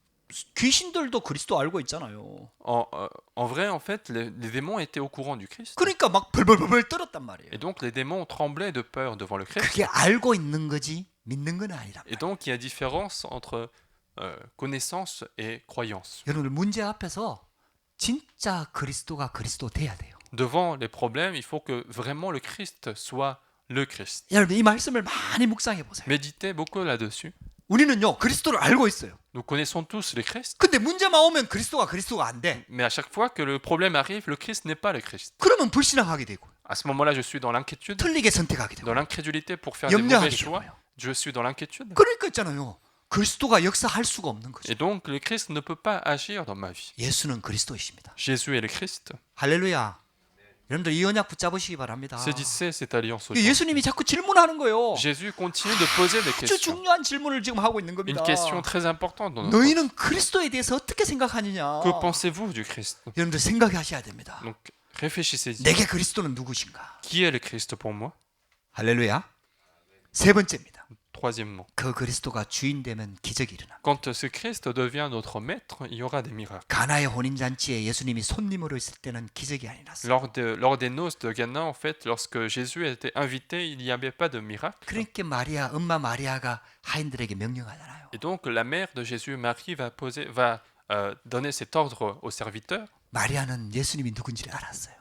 귀신들도 그리스도 알고 있잖아요. En vrai, en fait, les démons étaient au courant du Christ. 그러니까 막 벌벌벌 떨었단 말이에요. Et donc les démons tremblaient de peur devant le Christ. 그게 알고 있는 거지 믿는 건 아니란 Et 말이에요. donc il y a différence entre connaissance et croyance. 여러분들 문제 앞에서 진짜 그리스도가 그리스도 돼야 돼요. Devant les problèmes, il faut que vraiment le Christ soit le Christ. 여러분 이 말씀을 많이 묵상해 보세요. Méditez beaucoup là-dessus. 우리는요 그리스도를 알고 있어요. Nous connaissons tous le Christ, 근데 문제만 오면 그리스도가 안 돼. mais à chaque fois que le problème arrive, le Christ n'est pas le Christ. 그러면 불신앙하게 되고 À ce moment-là, je suis dans l'inquiétude, 틀리게 선택하게 되고 dans l'incrédulité pour faire des 염려하게 mauvais choix. 되고요. Je suis dans l'inquiétude. 그러니까 있잖아요. 그리스도가 역사할 수가 없는 거죠. Et donc le Christ ne peut pas agir dans ma vie. 예수는 그리스도이십니다. Jésus est le Christ. 할렐루야. 여러분들 이 언약 붙잡으시기 바랍니다. Saisissez cette alliance aujourd'hui. 예수님이 자꾸 질문하는 거예요. Jésus continue de poser des 아주 questions. 중요한 질문을 지금 하고 있는 Une 겁니다. question très importante dans notre vie. 너희는 그리스도에 대해서 어떻게 생각하느냐? Que pensez-vous du Christ? 여러분들 생각하셔야 됩니다. Donc réfléchissez-y. 내게 그리스도는 누구신가? Qui est le Christ pour moi? 할렐루야. 세 번째입니다. Troisièmement, 그 그리스도가 주인 되면 기적이 일어납니다. quand ce Christ devient notre maître, il y aura des miracles. 가나의 혼인 잔치에 예수님이 손님으로 있을 때는 기적이 아니랐어요. Lors des noces de Cana, en fait, lorsque Jésus était invité, il n'y avait pas de miracle. 그러니까 마리아, 엄마 마리아가 하인들에게 명령하잖아요. Et donc la mère de Jésus, Marie, va donner cet ordre aux serviteurs, 마리아는 예수님이 누군지를 알았어요.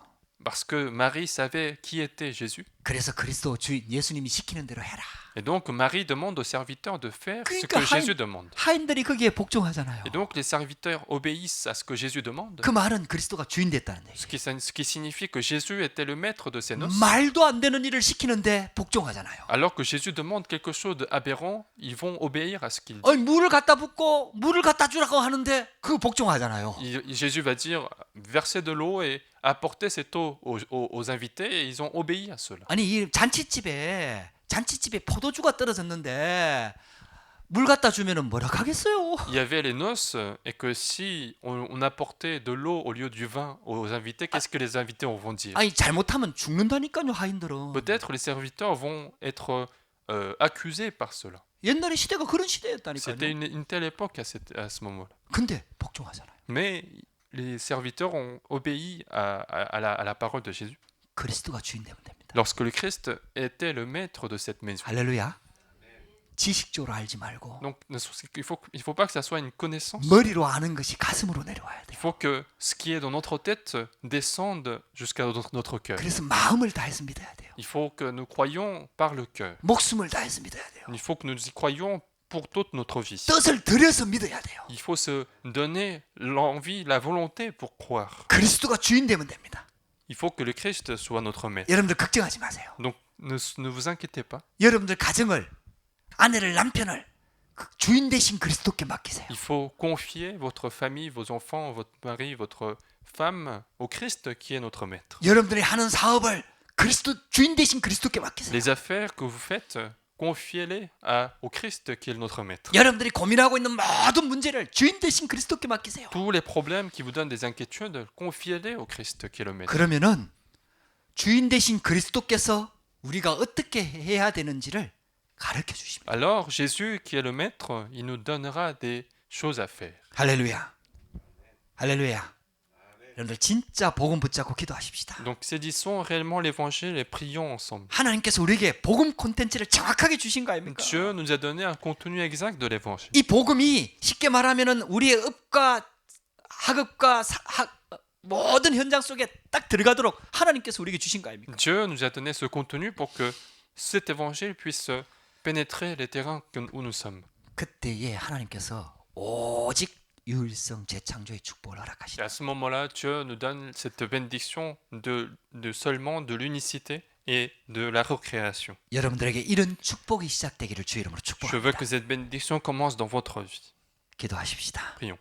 parce que Marie savait qui était Jésus. 그래서 그리스도 주인 예수님이 시키는 대로 해라. Et donc Marie demande aux serviteurs de faire ce 그러니까 que Jésus demande. 하인들이 거기에 복종하잖아요. Et donc les serviteurs obéissent à ce que Jésus demande, 그 말은 그리스도가 주인 됐다는 얘기. ce qui signifie que Jésus était le maître de ces noces. 말도 안 되는 일을 시키는데 복종하잖아요. Alors que Jésus demande quelque chose d'aberrant, ils vont obéir à ce qu'il dit. 아니, 물을 갖다 붓고 물을 갖다 주라고 하는데 그 복종하잖아요. Jésus va dire verser de l'eau et apporter cette eau aux invités, et ils ont obéi à cela. 아니 이 잔치집에 포도주가 떨어졌는데 물 갖다 주면은 뭐라 하겠어요? Il y avait les noces, et que si on apportait de l'eau au lieu du vin aux invités, qu'est-ce que les invités vont dire? 아니 잘못하면 죽는다니까요 하인들은. Peut-être les serviteurs vont être accusés par cela. 옛날에 시대가 그런 시대였다니까요. C'était une telle époque à ce moment-là. 근데 복종하잖아요. Mais les serviteurs ont obéi à la parole de Jésus. 그리스도가 주인 되면 됩니다. Lorsque le Christ était le maître de cette maison. 할렐루야. 지식적으로 알지 말고 Donc il faut pas que ça soit une connaissance. 머리로 아는 것이 가슴으로 내려와야 Il 돼요. faut que ce qui est dans notre tête descende jusqu'à notre cœur. 그래서 마음을 다해서 믿어야 돼요. Il faut que nous croyions par le cœur. 목숨을 다해서 믿어야 돼요. Il faut que nous y croyions pour toute notre vie. 뜻을 들여서 믿어야 돼요. Il faut se donner l'envie, la volonté pour croire. 그리스도가 주인 되면 됩니다. Il faut que le Christ soit notre maître. 여러분들 걱정하지 마세요. Donc ne vous inquiétez pas. 여러분들 가정을, 아내를, 남편을 그 주인 되신 그리스도께 맡기세요. Il faut confier votre famille, vos enfants, votre mari, votre femme au Christ qui est notre maître. 여러분들이 하는 사업을 그리스도 주인 되신 그리스도께 맡기세요. Les affaires que vous faites, confiez-les au Christ qui est notre maître. 여러분들이 고민하고 있는 모든 문제를 주인 되신 그리스도께 맡기세요. Tous les problèmes qui vous donnent des inquiétudes, confiez-les au Christ qui est le maître. 그러면은 주인 되신 그리스도께서 우리가 어떻게 해야 되는지를 가르쳐 주십니다. Alors Jésus qui est le maître, il nous donnera des choses à faire. 할렐루야. 할렐루야. 여러분들 진짜 복음 붙잡고 기도하십시다. Donc saisissons réellement l'évangile et prions ensemble. 하나님께서 우리에게 복음 콘텐츠를 정확하게 주신 거 아닙니까? Dieu nous a donné un contenu exact de l'évangile. 이 복음이 쉽게 말하면은 우리의 읍과 학업과 모든 현장 속에 딱 들어가도록 하나님께서 우리에게 주신 거 아닙니까? Dieu nous a donné ce contenu pour que cet évangile puisse pénétrer les terrains où nous sommes. 그때에 하나님께서 오직 유일성 재창조의 축복을 Et 허락하시다. à ce moment-là, Dieu nous donne cette bénédiction de seulement de l'unicité et de la recréation. 여러분들에게 이런 축복이 시작되기를 주의 이름으로 Je veux 축복합니다. que cette bénédiction commence dans votre vie. 기도하십시다. Prions.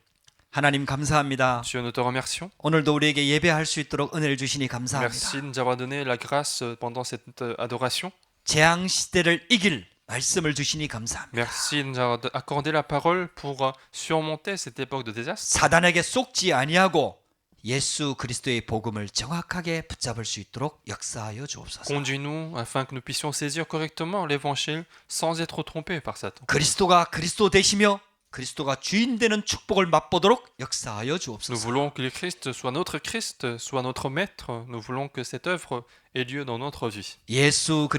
하나님 감사합니다. Dieu, nous te remercions. 오늘도 우리에게 예배할 수 있도록 은혜를 주시니 감사합니다. Merci de nous avoir donné la grâce pendant cette adoration. 재앙 시대를 이길 말씀을 주시니 감사합니다. Merci de nous avoir accordé la parole pour surmonter cette époque de désastre. 사단에게 속지 아니하고 예수 그리스도의 복음을 정확하게 붙잡을 수 있도록 역사하여 주옵소서. Conduis-nous afin que nous puissions saisir correctement l'évangile sans être trompés par Satan. 그리스도가 그리스도 되시며 그리스도가 주인 되는 축복을 맛보도록 역사하여 Nous 주옵소서. voulons que le Christ, soit notre maître. Nous voulons que cette œuvre ait lieu dans notre vie. 예수 그리스도